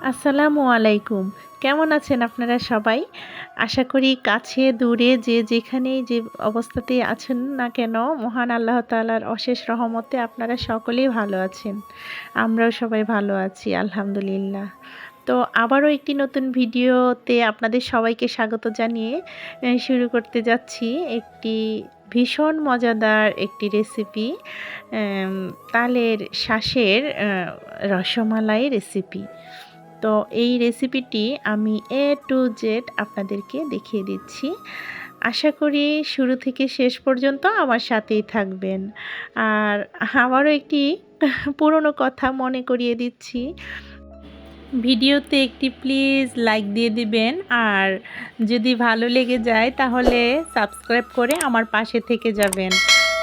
আসসালামু আলাইকুম। কেমন আছেন আপনারা সবাই? আশা করি কাছে দূরে যে যেখানেই যে অবস্থাতেই আছেন না কেন, মহান আল্লাহ তাআলার অশেষ রহমতে আপনারা সকলেই ভালো আছেন। আমরাও সবাই ভালো আছি আলহামদুলিল্লাহ। তো আবারও একটি নতুন ভিডিওতে আপনাদের সবাইকে স্বাগত জানিয়ে শুরু করতে যাচ্ছি একটি ভীষণ মজাদার একটি রেসিপি, এম তালের শাঁসের রসমালাই রেসিপি। তো এই রেসিপিটি আমি A to Z আপনাদেরকে দেখিয়ে দিচ্ছি। আশা করি শুরু থেকে শেষ পর্যন্ত আমার সাথেই থাকবেন। আর আবারও একটি পুরনো কথা মনে করিয়ে দিচ্ছি। ভিডিওতে একটি প্লিজ লাইক দিয়ে দিবেন, আর যদি ভালো লেগে যায় তাহলে সাবস্ক্রাইব করে আমার পাশে থেকে যাবেন।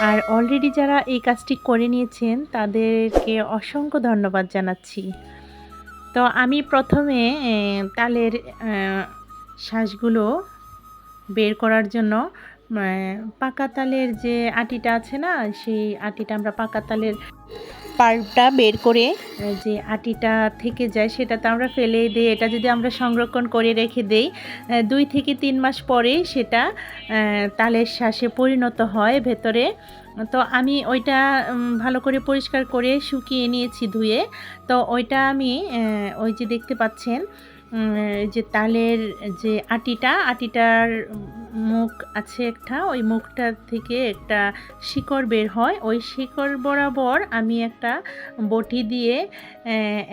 আর অলরেডি যারা এই কাজটি করে নিয়েছেন তাদেরকে অসংখ্য ধন্যবাদ জানাচ্ছি। তো আমি প্রথমে তালের শাঁসগুলো বের করার জন্য পাকা তালের যে আটিটা আছে না, সেই আটিটা আমরা পাকা তালের পাল্পটা বের করে যে আটিটা থেকে যায় সেটাতে আমরা ফেলে দিই। এটা যদি আমরা সংরক্ষণ করে রেখে দেই 2 থেকে 3 মাস পরে সেটা তালের শাঁসে পরিণত হয় ভেতরে। তো আমি ওইটা ভালো করে পরিষ্কার করে শুকিয়ে নিয়েছি ধুয়ে। তো ওইটা আমি ওই যে দেখতে পাচ্ছেন যে তালের যে আটিটার মুখ আছে একটা, ওই মুখটা থেকে একটা শিকড় বের হয়। ওই শিকড় বরাবর আমি একটা বটি দিয়ে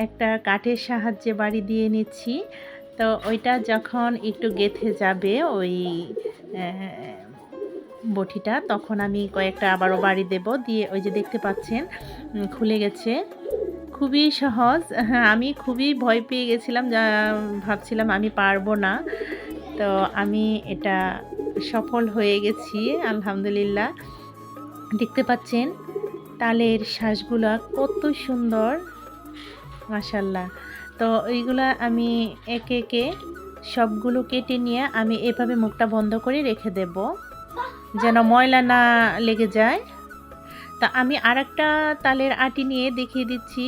একটা কাঠের সাহায্যে বাড়ি দিয়ে নিচ্ছি। তো ওইটা যখন একটু গেঁথে যাবে ওই বটিটা, তখন আমি কয়েকটা আবারও বাড়ি দেব, দিয়ে ওই যে দেখতে পাচ্ছেন খুলে গেছে। খুবই সহজ। হ্যাঁ, আমি খুবই ভয় পেয়ে গেছিলাম, যা ভাবছিলাম আমি পারবো না। তো আমি এটা সফল হয়ে গেছি আলহামদুলিল্লাহ। দেখতে পাচ্ছেন তালের শাঁসগুলা কত সুন্দর, মাশাল্লাহ। তো এইগুলা আমি একে একে সবগুলো কেটে নিয়ে আমি এভাবে মুখটা বন্ধ করে রেখে দেব যেন ময়লা না লেগে যায়। তা আমি আরেকটা তালের আটি নিয়ে দেখিয়ে দিচ্ছি।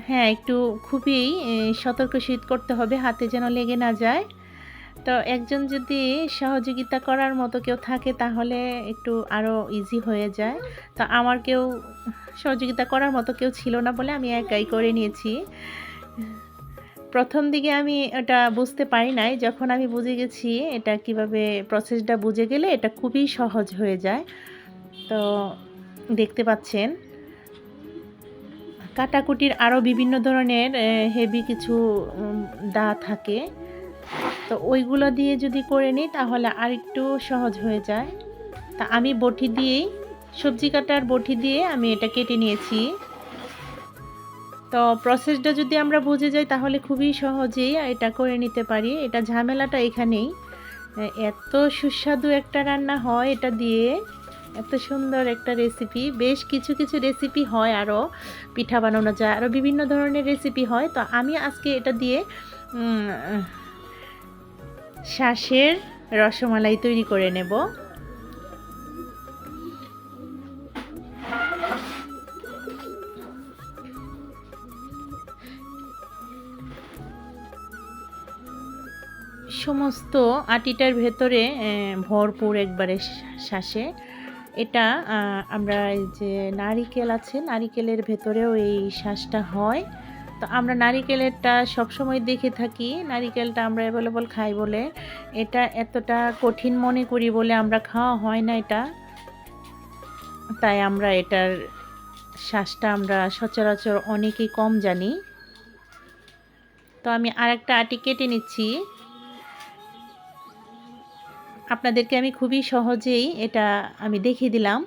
হ্যাঁ, একটু খুবই সতর্কশীল করতে হবে হাতে যেন লেগে না যায়। তো একজন যদি সহযোগিতা করার মতো কেউ থাকে তাহলে একটু আরও ইজি হয়ে যায়। তো আমার কেউ সহযোগিতা করার মতো কেউ ছিল না বলে আমি একাই করে নিয়েছি। প্রথম দিকে আমি এটা বুঝতে পারি নাই, যখন আমি বুঝে গেছি এটা কিভাবে, প্রসেসটা বুঝে গেলে এটা খুবই সহজ হয়ে যায়। তো দেখতে পাচ্ছেন কাটাকুটির আরও বিভিন্ন ধরনের হেভি কিছু দা থাকে, তো ওইগুলো দিয়ে যদি করে নিই তাহলে আরেকটু সহজ হয়ে যায়। তা আমি বটি দিয়েই, সবজি কাটার বটি দিয়ে আমি এটা কেটে নিয়েছি। তো প্রসেসটা যদি আমরা বুঝে যাই তাহলে খুবই সহজেই এটা করে নিতে পারি। এটা ঝামেলাটা এখানেই। এত সুস্বাদু একটা রান্না হয় এটা দিয়ে, এত সুন্দর একটা রেসিপি। বেশ কিছু কিছু রেসিপি হয়, আরও পিঠা বানানো যায়, আরও বিভিন্ন ধরনের রেসিপি হয়। তো আমি আজকে এটা দিয়ে শাঁসের রসমালাই তৈরি করে নেব। সমস্ত আটিটার ভেতরে ভরপুর একবারে শাঁসে। এটা আমরা এই যে নারিকেল আছে, নারিকেলের ভেতরেও এই শাঁসটা হয়। তো আমরা নারিকেলেরটা সবসময় দেখে থাকি, নারিকেলটা আমরা অ্যাভেলেবল খাই বলে। এটা এতটা কঠিন মনে করি বলে আমরা খাওয়া হয় না এটা, তাই আমরা এটার শাঁসটা আমরা সচরাচর অনেকেই কম জানি। তো আমি আরেকটা আটি কেটে নিচ্ছি। আপনাদেরকে আমি খুবই সহজেই এটা আমি দেখিয়ে দিলাম।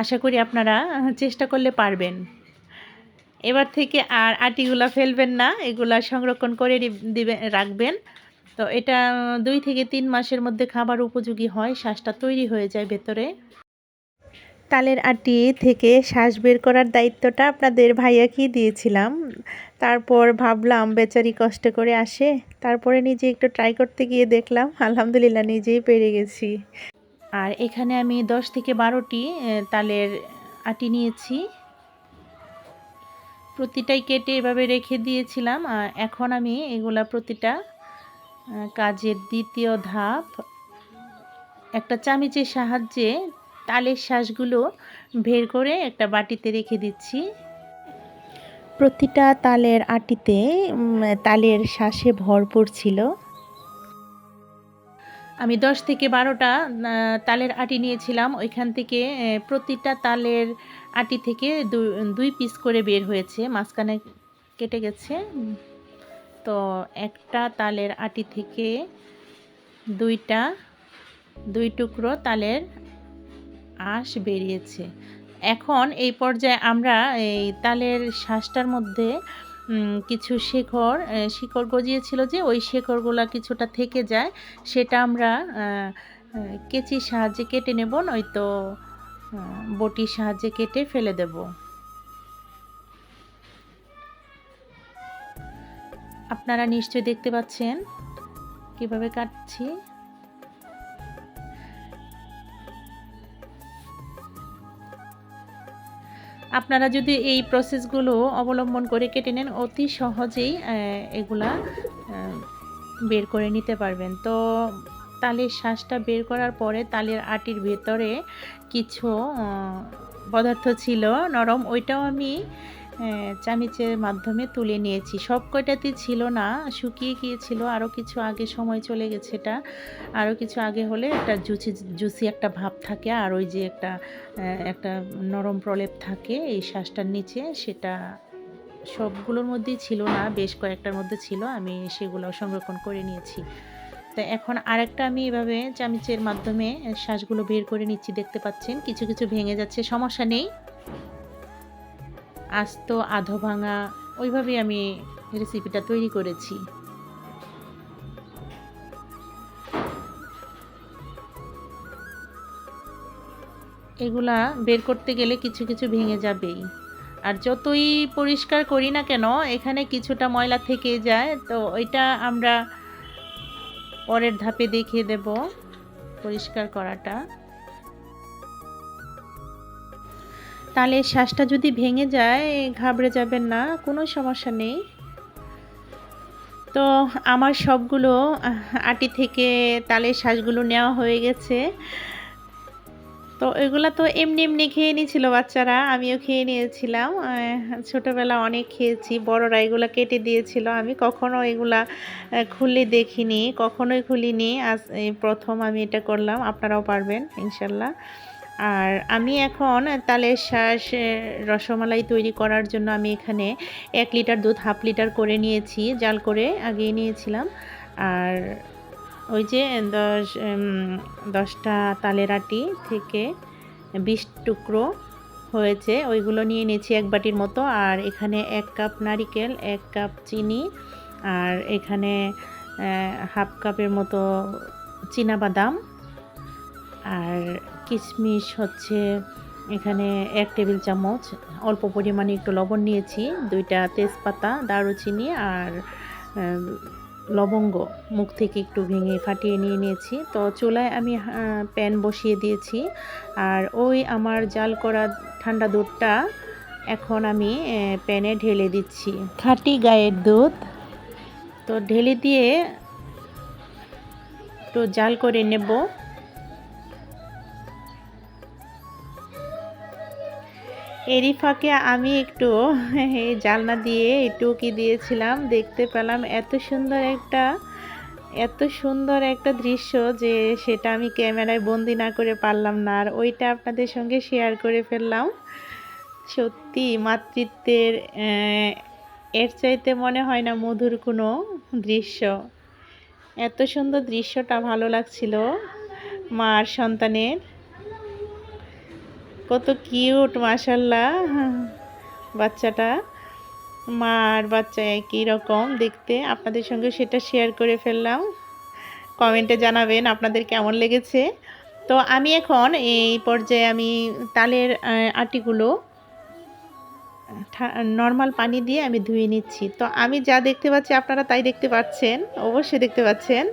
আশা করি আপনারা চেষ্টা করলে পারবেন। এবার থেকে আর আটিগুলা ফেলবেন না, এগুলা সংরক্ষণ করে রাখবেন। তো এটা 2 থেকে 3 মাসের মধ্যে খাবার উপযোগী হয়, শাঁসটা তৈরি হয়ে যায় ভেতরে। তালের আটি থেকে শাঁস বের করার দায়িত্বটা আপনাদের ভাইয়াকেই দিয়েছিলাম। তারপর ভাবলাম বেচারি কষ্ট করে আসে, তারপরে নিজে একটু ট্রাই করতে গিয়ে দেখলাম আলহামদুলিল্লাহ নিজেই পেরে গেছি। আর এখানে আমি 10 থেকে 12টি তালের আটি নিয়েছি। প্রতিটাই কেটে এভাবে রেখে দিয়েছিলাম। এখন আমি এগুলা প্রতিটা কাজের দ্বিতীয় ধাপ, একটা চামিচের সাহায্যে তালের শ্বাসগুলো বের করে একটা বাটিতে রেখে দিচ্ছি। প্রতিটা তালের আটিতে তালের শ্বাসে ভরপুর ছিল। আমি 10 থেকে 12টা তালের আটি নিয়েছিলাম। ওইখান থেকে প্রতিটা তালের আটি থেকে দুই পিস করে বের হয়েছে, মাঝখানে কেটে গেছে। তো একটা তালের আটি থেকে দুই টুকরো তালের আঁশ বেরিয়েছে। এখন এই পর্যায়ে আমরা এই তালের শ্বাসটার মধ্যে কিছু শিকড় গজিয়েছিল, যে ওই শিকড়গুলো কিছুটা থেকে যায়, সেটা আমরা কেচির সাহায্যে কেটে নেব, নয়তো বটির সাহায্যে কেটে ফেলে দেব। আপনারা নিশ্চয়ই দেখতে পাচ্ছেন কিভাবে কাটছি। আপনারা যদি এই প্রসেসগুলো অবলম্বন করে কেটে নেন, অতি সহজেই এগুলা বের করে নিতে পারবেন। তো তালের শ্বাসটা বের করার পরে তালের আটির ভেতরে কিছু পদার্থ ছিল নরম, ওইটাও আমি চামিচের মাধ্যমে তুলে নিয়েছি। সব কয়টাতে ছিল না, শুকিয়ে গিয়েছিল, আরও কিছু আগে সময় চলে গেছে। এটা আরও কিছু আগে হলে একটা জুসি একটা ভাব থাকে, আর ওই যে একটা নরম প্রলেপ থাকে এই শ্বাসটার নিচে, সেটা সবগুলোর মধ্যেই ছিল না, বেশ কয়েকটার মধ্যে ছিল। আমি সেগুলো সংরক্ষণ করে নিয়েছি। তো এখন আরেকটা আমি এভাবে চামিচের মাধ্যমে শ্বাসগুলো বের করে নিচ্ছি। দেখতে পাচ্ছেন কিছু কিছু ভেঙে যাচ্ছে, সমস্যা নেই, আস্ত আধো ভাঙা ওইভাবেই আমি রেসিপিটা তৈরি করেছি। এগুলা বের করতে গেলে কিছু কিছু ভেঙে যাবেই, আর যতই পরিষ্কার করি না কেন এখানে কিছুটা ময়লা থেকে যায়। তো ওইটা আমরা পরের ধাপে দেখিয়ে দেব পরিষ্কার করাটা। তালের শ্বাসটা যদি ভেঙে যায় ঘাবড়ে যাবেন না, কোনো সমস্যা নেই। তো আমার সবগুলো আটি থেকে তালের শ্বাসগুলো নেওয়া হয়ে গেছে। তো এগুলা তো এমনি এমনি খেয়ে নিয়েছিল বাচ্চারা, আমিও খেয়ে নিয়েছিলাম। ছোটোবেলা অনেক খেয়েছি, বড়রা এগুলা কেটে দিয়েছিল, আমি কখনো এগুলা খুলে দেখিনি, কখনোই খুলিনি, আজ এই প্রথম আমি এটা করলাম। আপনারাও পারবেন ইনশাল্লাহ। আর আমি এখন তালের শ্বাস রসমালাই তৈরি করার জন্য আমি এখানে 1 লিটার দুধ হাফ লিটার করে নিয়েছি, জাল করে আগিয়ে নিয়েছিলাম। আর ওই যে 10টা তালের আটি থেকে 20 টুকরো হয়েছে, ওইগুলো নিয়ে নিয়েছি 1 বাটির মতো। আর এখানে 1 কাপ নারিকেল, 1 কাপ চিনি, আর এখানে হাফ কাপের মতো চীনাবাদাম, আর কিশমিশ হচ্ছে এখানে 1 টেবিল চামচ, অল্প পরিমাণে একটু লবণ নিয়েছি, 2টা তেজপাতা, দারুচিনি আর লবঙ্গ মুখ থেকে একটু ভেঙে ফাটিয়ে নিয়েছি। তো চুলায় আমি প্যান বসিয়ে দিয়েছি, আর ওই আমার জাল করা ঠান্ডা দুধটা এখন আমি প্যানে ঢেলে দিচ্ছি, খাঁটি গায়ের দুধ। তো ঢেলে দিয়ে একটু জাল করে নেব। এরই ফাঁকে আমি একটু এই জালনা দিয়ে টুকি দিয়েছিলাম, দেখতে পেলাম এত সুন্দর একটা দৃশ্য যে সেটা আমি ক্যামেরায় বন্দি না করে পারলাম না, আর ওইটা আপনাদের সঙ্গে শেয়ার করে ফেললাম। সত্যি মাতৃত্বের এর চাইতে মনে হয় না মধুর কোনো দৃশ্য। এত সুন্দর দৃশ্যটা ভালো লাগছিল, মা আর সন্তানের, কত কিউট মাশাল্লাহ বাচ্চাটা, মা আর বাচ্চা একই রকম দেখতে। আপনাদের সঙ্গে সেটা শেয়ার করে ফেললাম, কমেন্টে জানাবেন আপনাদের কেমন লেগেছে। তো আমি এখন এই পর্যায়ে আমি তালের আটিগুলো নর্মাল পানি দিয়ে আমি ধুয়ে নিচ্ছি। তো আমি যা দেখতে পাচ্ছি আপনারা তাই দেখতে পাচ্ছেন, অবশ্যই দেখতে পাচ্ছেন।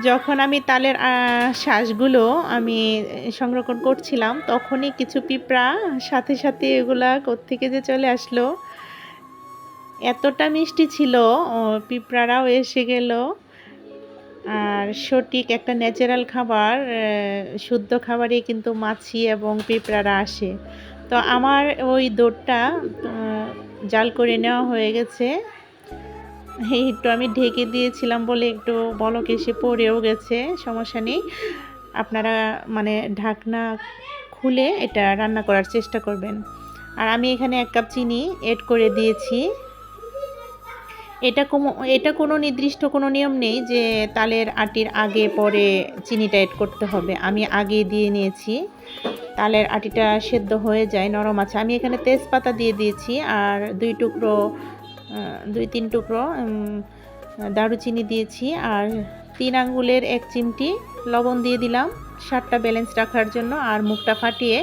যখন আমি তালের শ্বাসগুলো আমি সংরক্ষণ করছিলাম, তখনই কিছু পিঁপড়া সাথে সাথে এগুলা কোত্থেকে যে চলে আসলো। এতটা মিষ্টি ছিল, পিঁপড়ারাও এসে গেল। আর সঠিক একটা ন্যাচারাল খাবার, শুদ্ধ খাবারেই কিন্তু মাছি এবং পিঁপড়ারা আসে। তো আমার ওই দুধটা জাল করে নেওয়া হয়ে গেছে। একটু আমি ঢেকে দিয়েছিলাম বলে একটু বলক এসে পড়েও গেছে, সমস্যা নেই। আপনারা মানে ঢাকনা খুলে এটা রান্না করার চেষ্টা করবেন। আর আমি এখানে 1 কাপ চিনি এড করে দিয়েছি। এটা কোনো নির্দিষ্ট কোনো নিয়ম নেই যে তালের আটির আগে পরে চিনিটা এড করতে হবে। আমি আগে দিয়ে নিয়েছি, তালের আটিটা সেদ্ধ হয়ে যায়, নরম আছে। আমি এখানে তেজপাতা দিয়ে দিয়েছি আর 2-3 টুকরো দারুচিনি দিয়েছি আর 3 আঙ্গুলের 1 চিমটি লবণ দিয়ে দিলাম স্বাদটা ব্যালেন্স রাখার জন্য। আর মুখটা ফাটিয়ে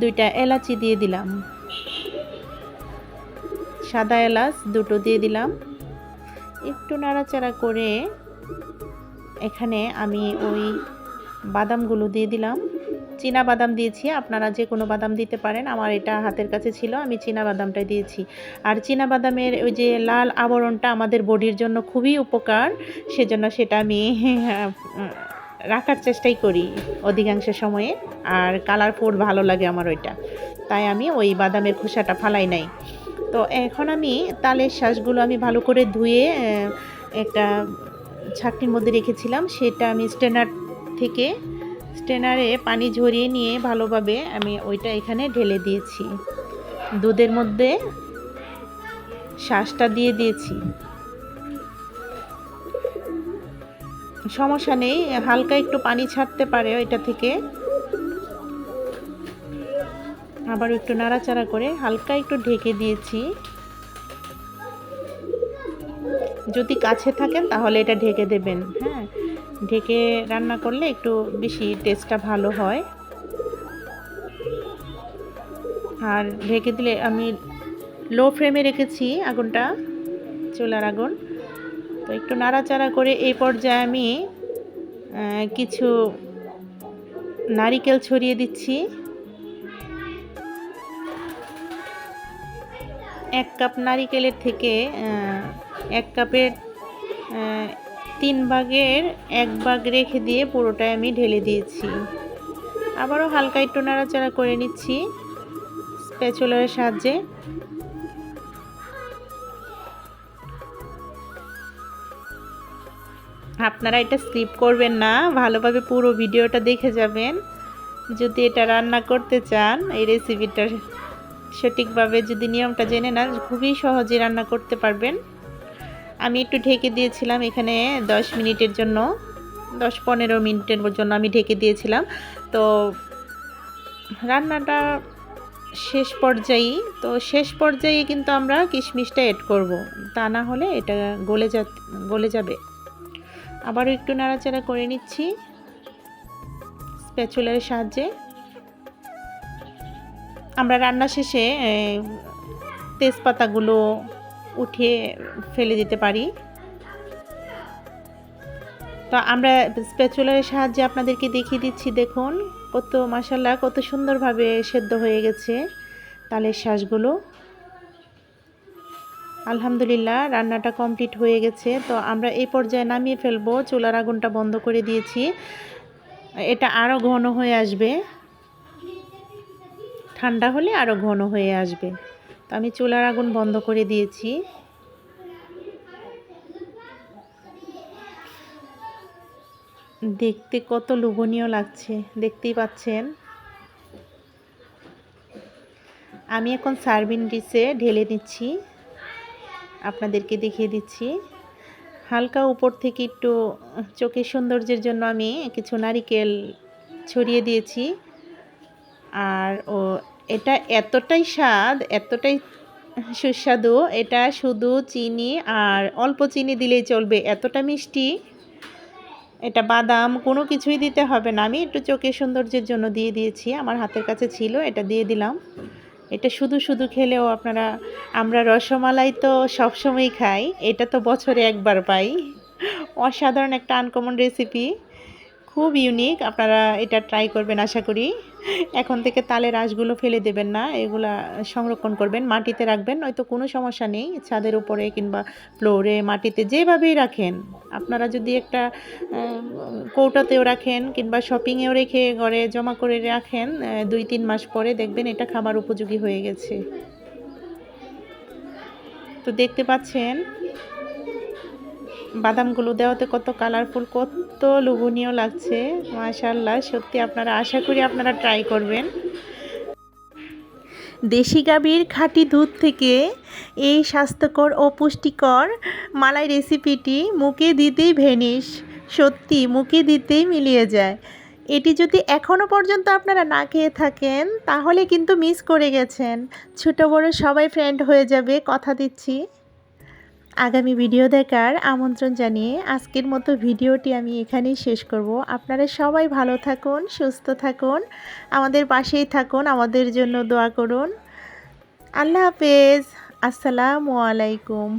2টা এলাচি দিয়ে দিলাম, সাদা এলাচ 2টো দিয়ে দিলাম। একটু নাড়াচাড়া করে এখানে আমি ওই বাদামগুলো দিয়ে দিলাম। চীনা বাদাম দিয়েছি, আপনারা যে কোনো বাদাম দিতে পারেন। আমার এটা হাতের কাছে ছিল, আমি চীনা বাদামটা দিয়েছি। আর চীনা বাদামের ওই যে লাল আবরণটা আমাদের বডির জন্য খুবই উপকার, সেজন্য সেটা আমি রাখার চেষ্টাই করি অধিকাংশ সময়ে। আর কালারফুল ভালো লাগে আমার ওইটা, তাই আমি ওই বাদামের খোসাটা ফালাই নাই। তো এখন আমি তালের শ্বাসগুলো আমি ভালো করে ধুয়ে একটা ছাঁকনির মধ্যে রেখেছিলাম, সেটা আমি স্ট্রেনারে পানি ঝরিয়ে নিয়ে ভালোভাবে আমি ওইটা এখানে ঢেলে দিয়েছি। দুধের মধ্যে শ্বাসটা দিয়ে দিয়েছি, সমস্যা নেই, হালকা একটু পানি ছাড়তে পারে ওইটা থেকে। আবার একটু নাড়াচাড়া করে হালকা একটু ঢেকে দিয়েছি। যদি কাছে থাকেন তাহলে এটা ঢেকে দেবেন। হ্যাঁ, ঢেকে রান্না করলে একটু বেশি টেস্টটা ভালো হয়। আর ঢেকে দিলে আমি লো ফ্লেমে রেখেছি আগুনটা, চুলার আগুন। তো একটু নাড়াচাড়া করে এই পর্যায়ে আমি কিছু নারিকেল ছড়িয়ে দিচ্ছি। 1 কাপ নারিকেলের থেকে 1 কাপের 3 ভাগের 1 ভাগ রেখে দিয়ে পুরোটাই আমি ঢেলে দিয়েছি। আবারও হালকা একটু নাড়াচাড়া করে নিচ্ছি স্প্যাচুলার সাহায্যে। আপনারা এটা স্কিপ করবেন না, ভালোভাবে পুরো ভিডিওটা দেখে যাবেন যদি এটা রান্না করতে চান। এই রেসিপিটা সঠিকভাবে যদি নিয়মটা জেনে নেন, খুবই সহজে রান্না করতে পারবেন। আমি একটু ঢেকে দিয়েছিলাম এখানে 10 মিনিটের জন্য, 10-15 মিনিটের জন্য আমি ঢেকে দিয়েছিলাম। তো রান্নাটা শেষ পর্যায়ে কিন্তু আমরা কিশমিশটা এড করব, তা না হলে এটা গলে যাবে। আবারও একটু নাড়াচাড়া করে নিচ্ছি স্প্যাচুলার সাহায্যে। আমরা রান্না শেষে তেজপাতাগুলো উঠিয়ে ফেলে দিতে পারি। তো আমরা স্প্যাচুলারের সাহায্যে আপনাদেরকে দেখিয়ে দিচ্ছি, দেখুন মাশাআল্লাহ কত সুন্দরভাবে সেদ্ধ হয়ে গেছে তালের শ্বাসগুলো। আলহামদুলিল্লাহ, রান্নাটা কমপ্লিট হয়ে গেছে। তো আমরা এই পর্যায়ে নামিয়ে ফেলবো, চুলার আগুনটা বন্ধ করে দিয়েছি। এটা আরও ঘন হয়ে আসবে, ঠান্ডা হলে আরও ঘন হয়ে আসবে। তো আমি চুলার আগুন বন্ধ করে দিয়েছি। দেখতে কত লোভনীয় লাগছে, দেখতেই পাচ্ছেন। আমি এখন সার্ভিং ডিশে ঢেলে নিচ্ছি, আপনাদেরকে দেখিয়ে দিচ্ছি। হালকা উপর থেকে একটু চোখের সৌন্দর্যের জন্য আমি কিছু নারিকেল ছড়িয়ে দিয়েছি। আর এটা এতটাই সুস্বাদু, এটা শুধু চিনি আর অল্প চিনি দিলেই চলবে, এতটা মিষ্টি। এটা বাদাম কোনো কিছুই দিতে হবে না, আমি একটু চোখের সৌন্দর্যের জন্য দিয়ে দিয়েছি, আমার হাতের কাছে ছিল এটা দিয়ে দিলাম। এটা শুধু খেলেও আমরা রসমালাই তো সবসময় খাই, এটা তো বছরে একবার পাই। অসাধারণ একটা আনকমন রেসিপি, খুব ইউনিক। আপনারা এটা ট্রাই করবেন আশা করি। এখন থেকে তালের আঁশগুলো ফেলে দেবেন না, এগুলা সংরক্ষণ করবেন, মাটিতে রাখবেন, হয়তো কোনো সমস্যা নেই, ছাদের উপরে কিংবা ফ্লোরে, মাটিতে যেভাবেই রাখেন। আপনারা যদি একটা কৌটাতেও রাখেন কিংবা শপিংয়েও রেখে ঘরে জমা করে রাখেন, 2-3 মাস পরে দেখবেন এটা খাবার উপযোগী হয়ে গেছে। তো দেখতে পাচ্ছেন বাদামগুলো দেওয়াতে কত কালারফুল, কত লোভনীয় লাগছে, মাশাআল্লাহ। সত্যি আপনারা, আশা করি আপনারা ট্রাই করবেন। দেশি গাভীর খাঁটি দুধ থেকে এই স্বাস্থ্যকর ও পুষ্টিকর মালাই রেসিপিটি মুখে দিতেই ভ্যানিশ, সত্যি মুখে দিতেই মিলিয়ে যায়। এটি যদি এখনও পর্যন্ত আপনারা না খেয়ে থাকেন তাহলে কিন্তু মিস করে গেছেন। ছোট বড় সবাই ফ্রেন্ড হয়ে যাবে, কথা দিচ্ছি। আগামী ভিডিও দেখার আমন্ত্রণ জানিয়ে আজকের মতো ভিডিওটি আমি এখানেই শেষ করব। আপনারা সবাই ভালো থাকুন, সুস্থ থাকুন, আমাদের পাশেই থাকুন, আমাদের জন্য দোয়া করুন। আল্লাহ হাফেজ। আসসালামু আলাইকুম।